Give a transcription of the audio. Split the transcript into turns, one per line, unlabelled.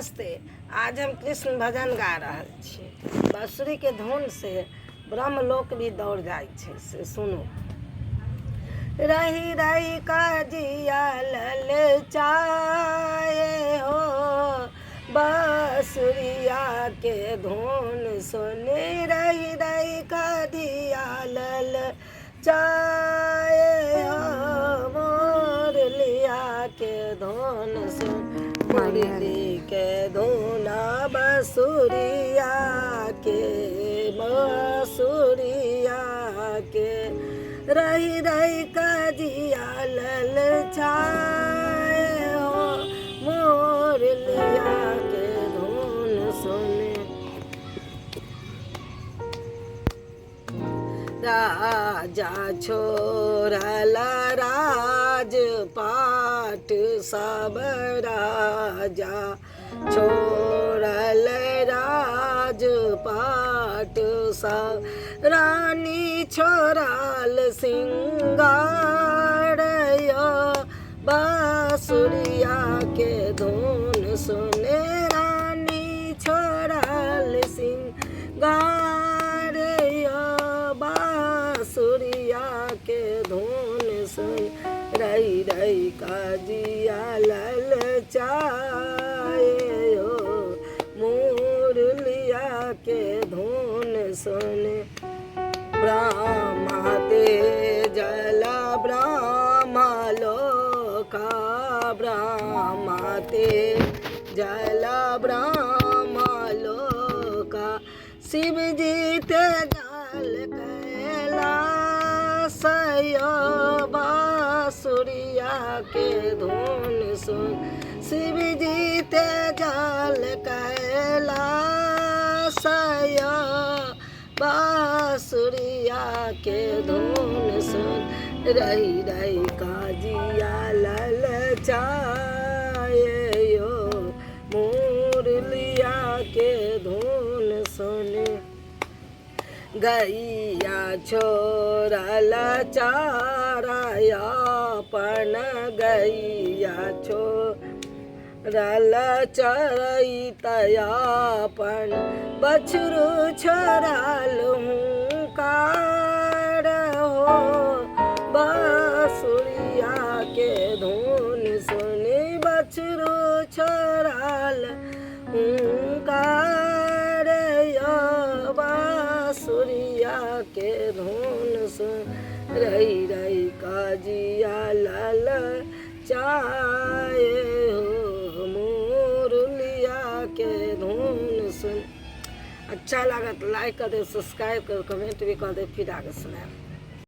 नमस्ते। आज हम कृष्ण भजन गा रहल छी। बांसुरी के धुन से ब्रह्मलोक भी दौड़ जाय छे। से सुनो। रही रही का जिया ललचाए हो, बांसुरिया के धुन सुने। रही रही का जिया ललचाए हो, मुरलिया के धुन सुन। मुरली के धुना बांसुरिया के, बांसुरिया के। रही रही का जिया ललचाए हो, मुरलिया के धुन सुने। राजा छोड़ला राजपाट सब, राजा छोड़ल राजपाट सब। रानी छोड़ल सिंगार यो, बांसुरिया के धुन सुने। रानी छोड़ल सिंगार यो, बांसुरिया के धुन सुन। रही रही का जिया ललचाए हो, मुरलिया के धुन सुने। ब्रह्मा ते जला ब्रह्मा लोका, ब्रह्मा ते जला ब्रह्मा लोका। शिव जी ते जल कैलास यो, बांसुरिया के धुन सुन। शिव जी ते जल कैलास यो, बांसुरिया के धुन सुन। रही रही का जिया ललचाए यो, मुरलिया के धुन सुने। गैया छोड़ल चारायापन, गैया छोड़ल चरैतयापन। बछरू छोड़ल हुंकार हो, बांसुरिया के धुन सुने। बछरू छोड़ल हुंकार यो, बांसुरिया के धुन सुन। रही रही का जिया ललचाए हो, मुरलिया के धुन सुन। अच्छा लगा तो लाइक कर दे, सब्सक्राइब कर, कमेंट भी कर दे, फिर आगे सुनाए।